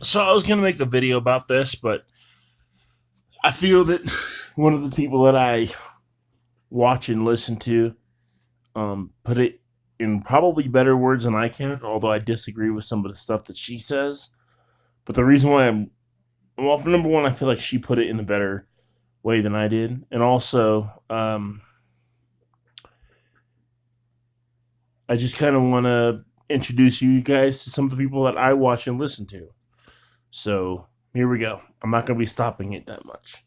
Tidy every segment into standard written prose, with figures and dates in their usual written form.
So I was going to make a video about this, but I feel that one of the people that I watch and listen to put it in probably better words than I can, although I disagree with some of the stuff that she says. But the reason why well, for number one, I feel like she put it in a better way than I did. And also, I just kind of want to introduce you guys to some of the people that I watch and listen to. So, here we go. I'm not going to be stopping it that much.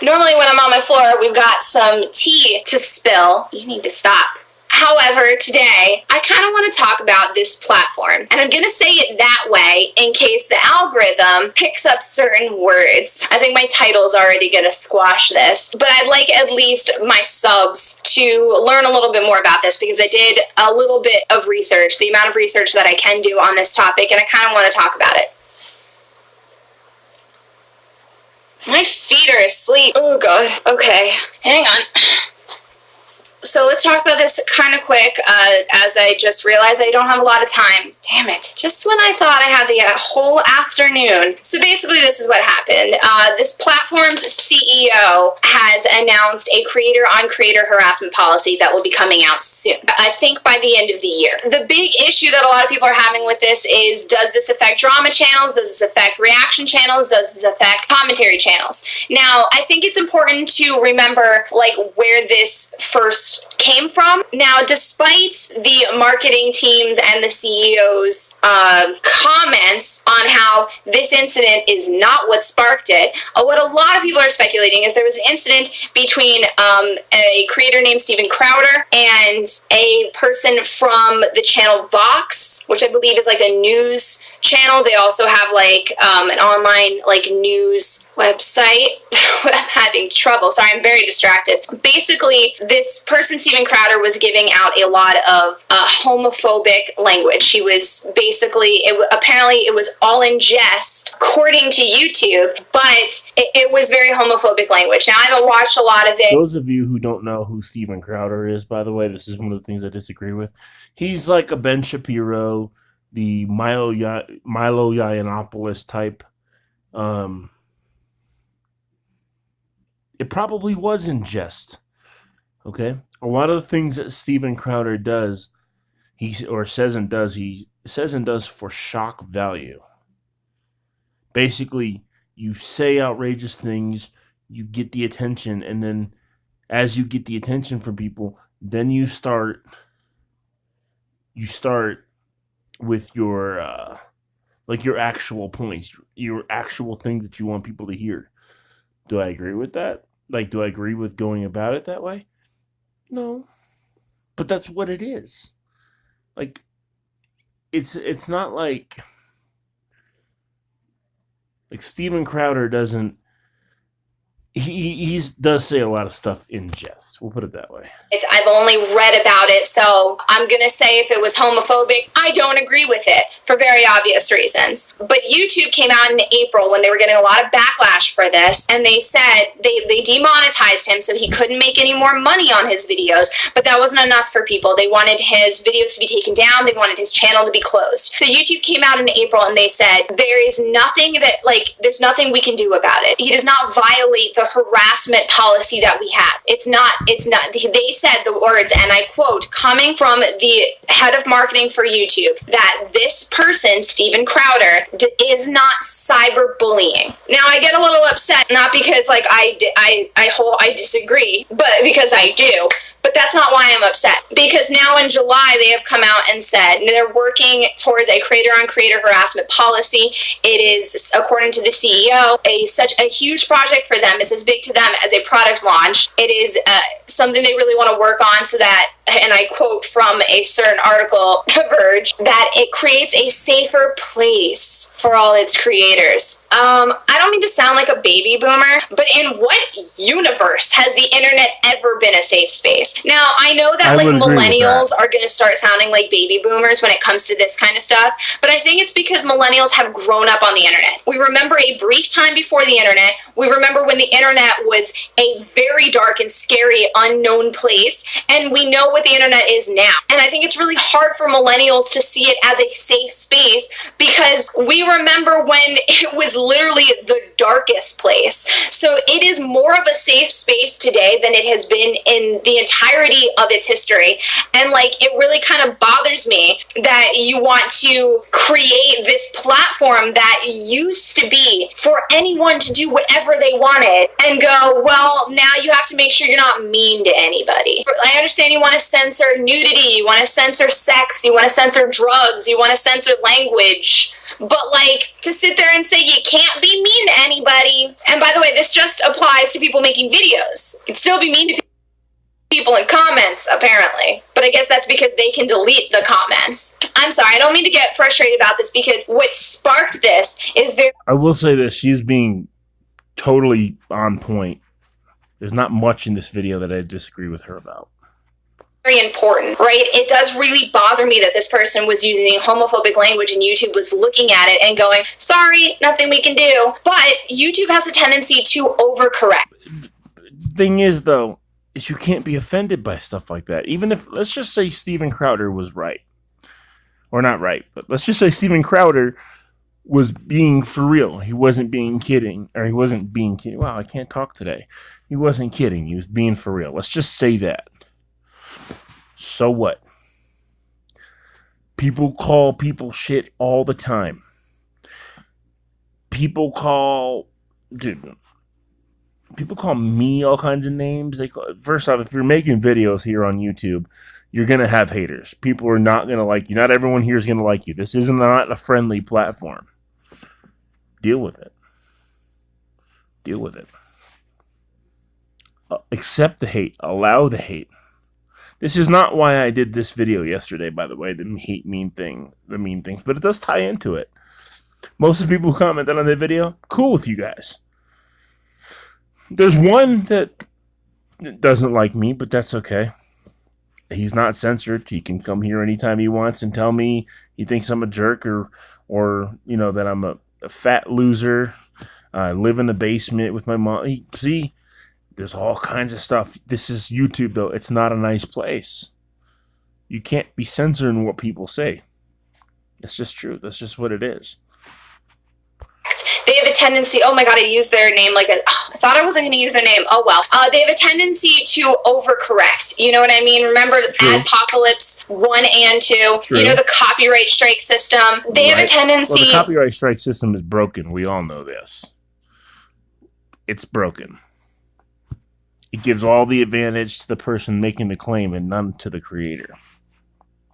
Normally when I'm on my floor, we've got some tea to spill. You need to stop. However, today, I kind of want to talk about this platform. And I'm going to say it that way in case the algorithm picks up certain words. I think my title's already going to squash this. But I'd like at least my subs to learn a little bit more about this because I did a little bit of research, the amount of research that I can do on this topic, and I kind of want to talk about it. My feet are asleep. Oh, God. Okay. Hang on. So let's talk about this kind of quick, as I just realized I don't have a lot of time. Damn it. Just when I thought I had the whole afternoon. So basically this is what happened. This platform's CEO has announced a creator-on-creator harassment policy that will be coming out soon. I think by the end of the year. The big issue that a lot of people are having with this is, does this affect drama channels? Does this affect reaction channels? Does this affect commentary channels? Now, I think it's important to remember, like, where this first came from. Now, despite the marketing teams and the CEO's comments on how this incident is not what sparked it, what a lot of people are speculating is there was an incident between a creator named Steven Crowder and a person from the channel Vox, which I believe is like a news channel. They also have like an online like news website. I'm having trouble. Sorry, I'm very distracted. Basically, this person, Steven Crowder, was giving out a lot of homophobic language. She was basically, apparently it was all in jest, according to YouTube, but it was very homophobic language. Now, I haven't watched a lot of it. Those of you who don't know who Steven Crowder is, by the way, this is one of the things I disagree with. He's like a Ben Shapiro, the Milo Yiannopoulos type. It probably was in jest. Okay? A lot of the things that Steven Crowder does, he says and does for shock value. Basically, you say outrageous things, you get the attention, and then as you get the attention from people, then you start with your your actual points, your actual things that you want people to hear. Do I agree with that? Like, do I agree with going about it that way? No. But that's what it is. Like, it's not like Steven Crowder doesn't, he does say a lot of stuff in jest. We'll put it that way. I've only read about it, so I'm going to say if it was homophobic, I don't agree with it for very obvious reasons. But YouTube came out in April when they were getting a lot of backlash for this, and they said they demonetized him so he couldn't make any more money on his videos, but that wasn't enough for people. They wanted his videos to be taken down. They wanted his channel to be closed. So YouTube came out in April and they said, there's nothing we can do about it. He does not violate the harassment policy that we have. It's not, they said the words, and I quote, coming from the head of marketing for YouTube, that this person, Steven Crowder, is not cyberbullying. Now, I get a little upset, not because like I disagree, but because I do. But that's not why I'm upset. Because now in July, they have come out and said they're working towards a creator-on-creator harassment policy. It is, according to the CEO, such a huge project for them. It's as big to them as a product launch. It is something they really want to work on so that, and I quote from a certain article, The Verge, that it creates a safer place for all its creators. I don't mean to sound like a baby boomer, but in what universe has the internet ever been a safe space? Now, I know that like millennials are going to start sounding like baby boomers when it comes to this kind of stuff, but I think it's because millennials have grown up on the internet. We remember a brief time before the internet. We remember when the internet was a very dark and scary unknown place, and we know what the internet is now. And I think it's really hard for millennials to see it as a safe space because we remember when it was literally the darkest place. So it is more of a safe space today than it has been in the entirety of its history. And like, it really kind of bothers me that you want to create this platform that used to be for anyone to do whatever they wanted and go, well, now you have to make sure you're not mean to anybody. I understand you want to censor nudity, you want to censor sex, you want to censor drugs, you want to censor language. But, like, to sit there and say you can't be mean to anybody. And by the way, this just applies to people making videos. You can still be mean to people in comments, apparently. But I guess that's because they can delete the comments. I'm sorry, I don't mean to get frustrated about this because what sparked this is very... I will say this, she's being totally on point. There's not much in this video that I disagree with her about. Very important, right? It does really bother me that this person was using homophobic language and YouTube was looking at it and going, sorry, nothing we can do. But YouTube has a tendency to overcorrect. Thing is, though, is you can't be offended by stuff like that. Even if, let's just say Steven Crowder was right. Or not right, but let's just say Steven Crowder was being for real. He wasn't being kidding. Or he wasn't being kidding. Wow, I can't talk today. He wasn't kidding. He was being for real. Let's just say that. So what? People call people shit all the time. People call me all kinds of names. First off, if you're making videos here on YouTube, you're going to have haters. People are not going to like you. Not everyone here is going to like you. This is not a friendly platform. Deal with it. Deal with it. Accept the hate. Allow the hate. This is not why I did this video yesterday, by the way, the mean things, but it does tie into it. Most of the people who commented on the video, cool with you guys. There's one that doesn't like me, but that's okay. He's not censored. He can come here anytime he wants and tell me he thinks I'm a jerk or you know, that I'm a fat loser. I live in the basement with my mom. See? There's all kinds of stuff. This is YouTube, though. It's not a nice place. You can't be censoring what people say. That's just true. That's just what it is. They have a tendency, oh my god, I used their name like that. Oh, I thought I wasn't going to use their name. Oh well. They have a tendency to overcorrect. You know what I mean? Remember Adpocalypse 1 and 2? True. You know the copyright strike system? They have a tendency... Well, the copyright strike system is broken. We all know this. It's broken. It gives all the advantage to the person making the claim and none to the creator.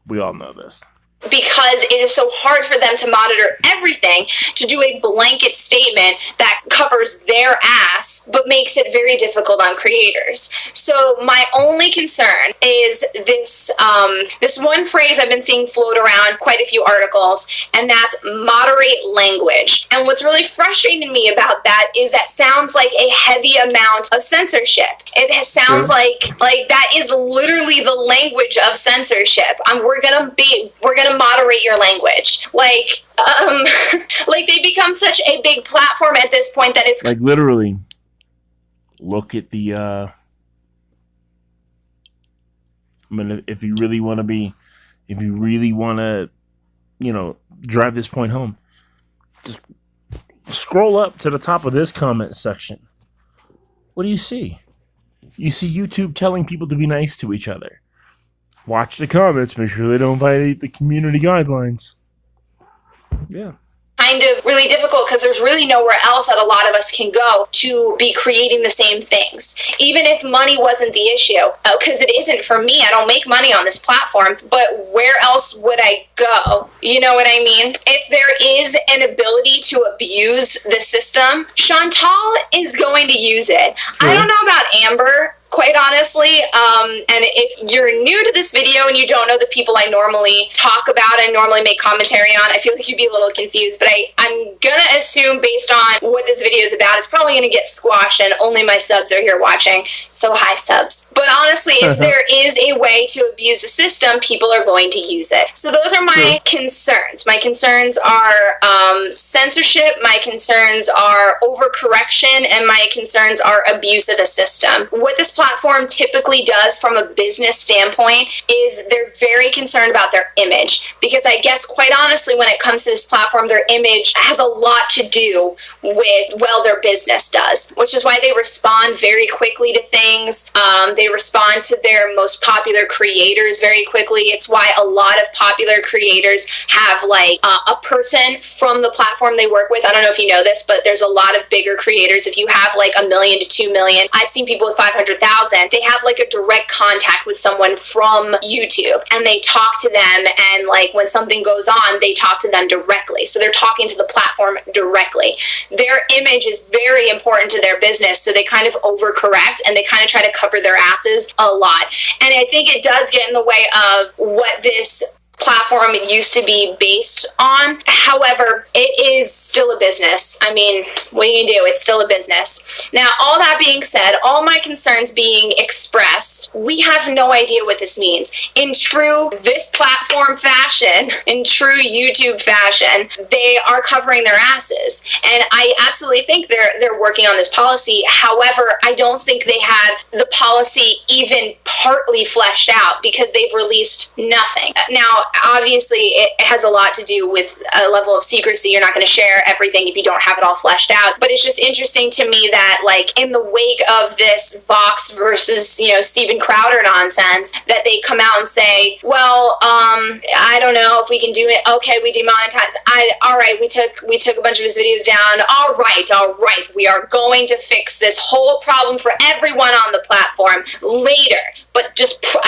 We all know this. Because it is so hard for them to monitor everything, to do a blanket statement that covers their ass, but makes it very difficult on creators. So my only concern is this one phrase I've been seeing float around quite a few articles, and that's moderate language. And what's really frustrating to me about that is that sounds like a heavy amount of censorship. It sounds like that is literally the language of censorship. We're gonna moderate your language. Like they become such a big platform at this point that it's like literally look at the I mean, if you really want to, you know, drive this point home, just scroll up to the top of this comment section. What do you see? You see YouTube telling people to be nice to each other. Watch the comments. Make sure they don't violate the community guidelines. Yeah. Kind of really difficult because there's really nowhere else that a lot of us can go to be creating the same things. Even if money wasn't the issue, because it isn't for me. I don't make money on this platform, but where else would I go? You know what I mean? If there is an ability to abuse the system, Chantal is going to use it. Sure. I don't know about Amber. quite honestly. And if you're new to this video and you don't know the people I normally talk about and normally make commentary on, I feel like you'd be a little confused, but I'm gonna assume based on what this video is about, it's probably gonna get squashed and only my subs are here watching. So hi subs. But honestly, if there is a way to abuse the system, people are going to use it. So those are my concerns. My concerns are censorship, my concerns are overcorrection, and my concerns are abuse of the system. What this platform typically does from a business standpoint is they're very concerned about their image, because I guess quite honestly when it comes to this platform, their image has a lot to do with, well, their business does, which is why they respond very quickly to things. They respond to their most popular creators very quickly. It's why a lot of popular creators have like a person from the platform they work with. I don't know if you know this, but there's a lot of bigger creators. If you have like 1 million to 2 million, I've seen people with 500,000, they have like a direct contact with someone from YouTube and they talk to them, and like when something goes on, they talk to them directly. So they're talking to the platform directly. Their image is very important to their business, so they kind of overcorrect and they kind of try to cover their asses a lot. And I think it does get in the way of what this platform used to be based on. However, it is still a business. I mean, what are you gonna do? It's still a business. Now, all that being said, all my concerns being expressed, we have no idea what this means. In true this platform fashion, in true YouTube fashion, they are covering their asses. And I absolutely think they're working on this policy. However, I don't think they have the policy even partly fleshed out, because they've released nothing. Now, obviously, it has a lot to do with a level of secrecy. You're not going to share everything if you don't have it all fleshed out. But it's just interesting to me that, like, in the wake of this Vox versus, Steven Crowder nonsense, that they come out and say, well, I don't know if we can do it. Okay, we demonetized. All right, we took a bunch of his videos down. All right. We are going to fix this whole problem for everyone on the platform later. But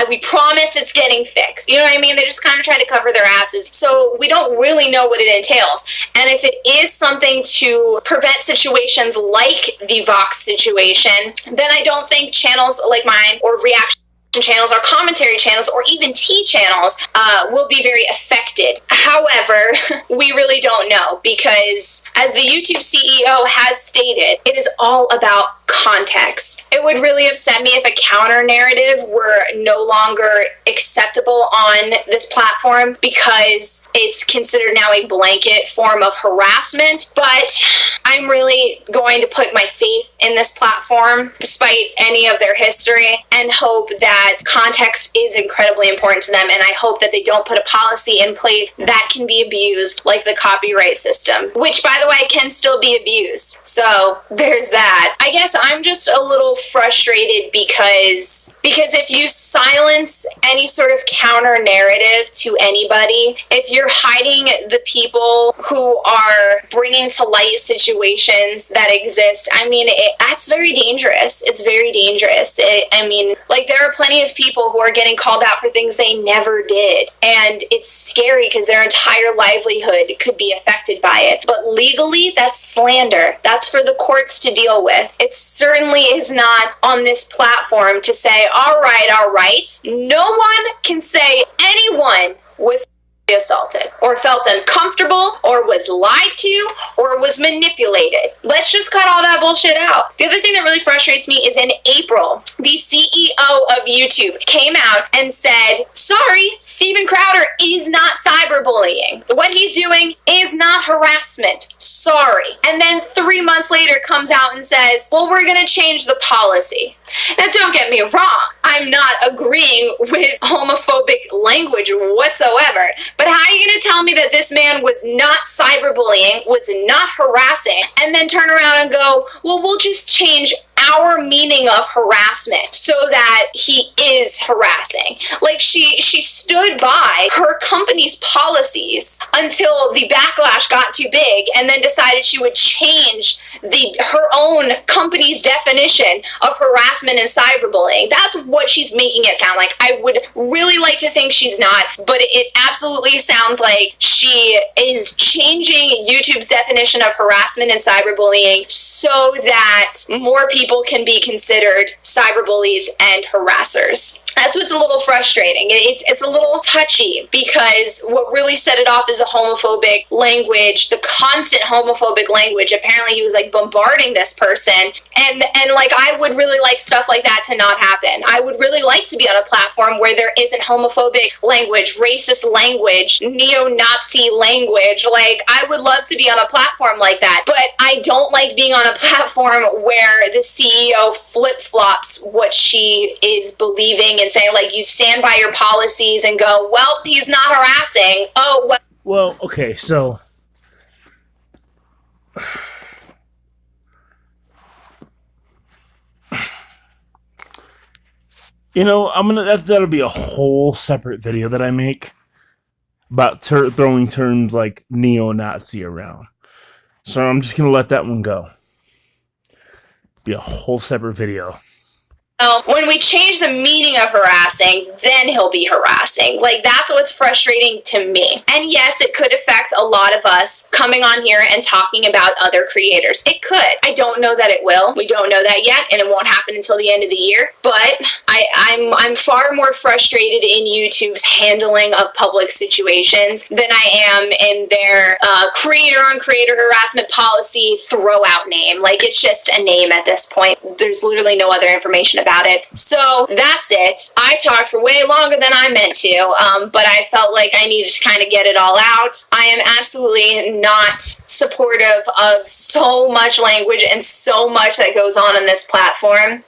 we promise it's getting fixed. You know what I mean? They just kind of try to cover their asses. So we don't really know what it entails. And if it is something to prevent situations like the Vox situation, then I don't think channels like mine or reaction channels or commentary channels or even T channels will be very affected. However, we really don't know, because as the YouTube CEO has stated, it is all about context. It would really upset me if a counter narrative were no longer acceptable on this platform, because it's considered now a blanket form of harassment. But I'm really going to put my faith in this platform despite any of their history, and hope that context is incredibly important to them, and I hope that they don't put a policy in place that can be abused like the copyright system, which, by the way, can still be abused. So there's that. I guess I'm just a little frustrated because if you silence any sort of counter narrative to anybody, if you're hiding the people who are bringing to light situations that exist, I mean, that's very dangerous. It's very dangerous. There are plenty of people who are getting called out for things they never did, and it's scary because their entire livelihood could be affected by it. But legally, that's slander. That's for the courts to deal with. It certainly is not on this platform to say, all right. No one can say anyone was assaulted or felt uncomfortable or was lied to or was manipulated. Let's just cut all that bullshit out. The other thing that really frustrates me is in April, the CEO of YouTube came out and said, sorry, Steven Crowder is not cyberbullying. What he's doing is not harassment. Sorry. And then 3 months later comes out and says, well, we're going to change the policy. Now, don't get me wrong. I'm not agreeing with homophobic language whatsoever. But how are you going to tell me that this man was not cyberbullying, was not harassing, and then turn around and go, well, we'll just change our meaning of harassment so that he is harassing? Like, she stood by her company's policies until the backlash got too big, and then decided she would change her own company's definition of harassment and cyberbullying. That's what she's making it sound like. I would really like to think she's not, but it absolutely sounds like she is changing YouTube's definition of harassment and cyberbullying so that more people people can be considered cyberbullies and harassers. That's what's a little frustrating. It's a little touchy, because what really set it off is a homophobic language, the constant homophobic language. Apparently he was like bombarding this person, and like, I would really like stuff like that to not happen. I would really like to be on a platform where there isn't homophobic language, racist language, neo-Nazi language. Like, I would love to be on a platform like that, but I don't like being on a platform where the CEO flip-flops what she is believing and saying, like, you stand by your policies and go, well, he's not harassing. Oh, well, okay, so you know, that'll be a whole separate video that I make about throwing terms like neo-Nazi around. So I'm just gonna let that one go. Be a whole separate video. when we change the meaning of harassing, then he'll be harassing. Like, that's what's frustrating to me. And yes, it could affect a lot of us coming on here and talking about other creators. It could. I don't know that it will. We don't know that yet, and it won't happen until the end of the year. But I'm far more frustrated in YouTube's handling of public situations than I am in their creator-on-creator harassment policy throw-out name. Like, it's just a name at this point. There's literally no other information about it. So that's it. I talked for way longer than I meant to, but I felt like I needed to kind of get it all out. I am absolutely not supportive of so much language and so much that goes on this platform.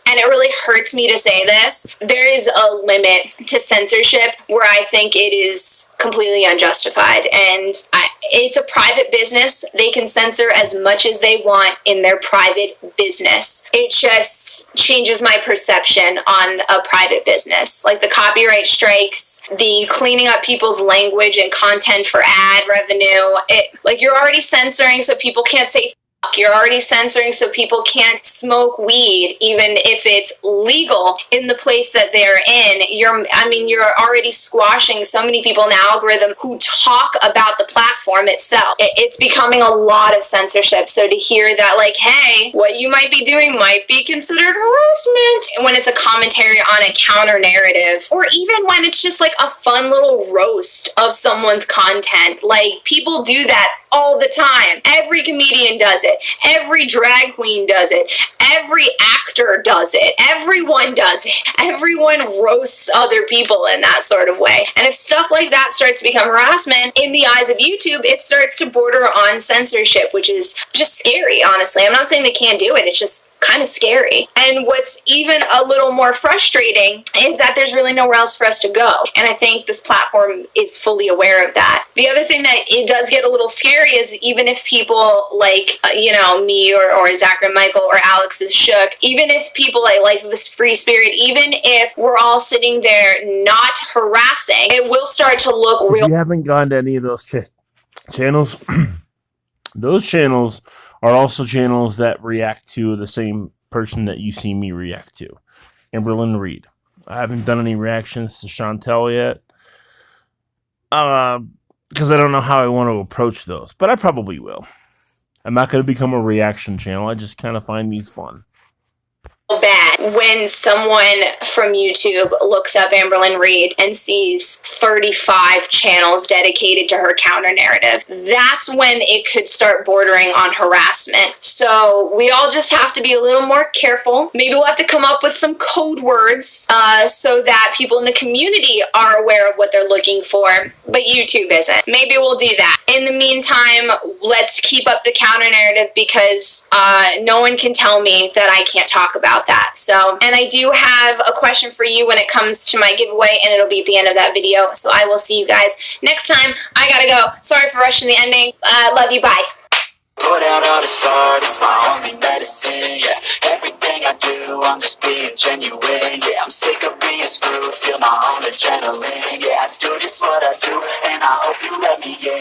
And it really hurts me to say this. There is a limit to censorship where I think it is completely unjustified. And it's a private business. They can censor as much as they want in their private business. It just changes my perception on a private business. Like the copyright strikes, the cleaning up people's language and content for ad revenue. Like, you're already censoring so people can't say you're already censoring so people can't smoke weed, even if it's legal in the place that they're in. You're already squashing so many people in the algorithm who talk about the platform itself. It's becoming a lot of censorship. So to hear that, like, hey, what you might be doing might be considered harassment, and when it's a commentary on a counter narrative, or even when it's just like a fun little roast of someone's content, like, people do that all the time. Every comedian does it. Every drag queen does it. Every actor does it. Everyone does it. Everyone roasts other people in that sort of way. And if stuff like that starts to become harassment in the eyes of YouTube, it starts to border on censorship, which is just scary, honestly. I'm not saying they can't do it. It's just kind of scary. And what's even a little more frustrating is that there's really nowhere else for us to go. And I think this platform is fully aware of that. The other thing that it does get a little scary is even if people like, me or Zachary and Michael or Alex is shook, even if people like Life of a Free Spirit, even if we're all sitting there not harassing, it will start to look real. If you haven't gone to any of those channels, those channels are also channels that react to the same person that you see me react to, Amberlynn Reed. I haven't done any reactions to Chantel yet, because I don't know how I want to approach those, but I probably will. I'm not going to become a reaction channel. I just kind of find these fun. Bad when someone from YouTube looks up Amberlynn Reed and sees 35 channels dedicated to her counter narrative. That's when it could start bordering on harassment. So we all just have to be a little more careful. Maybe we'll have to come up with some code words so that people in the community are aware of what they're looking for, but YouTube isn't. Maybe we'll do that. In the meantime, let's keep up the counter narrative, because no one can tell me that I can't talk about that. So, and I do have a question for you when it comes to my giveaway, and it'll be at the end of that video. So I will see you guys next time. I gotta go. Sorry for rushing the ending. Love you. Bye. Put out all this art, it's my only medicine, yeah. Everything I do, I'm just being genuine, yeah. I'm sick of being screwed, feel my own adrenaline, yeah. I do just what I do, and I hope you let me in.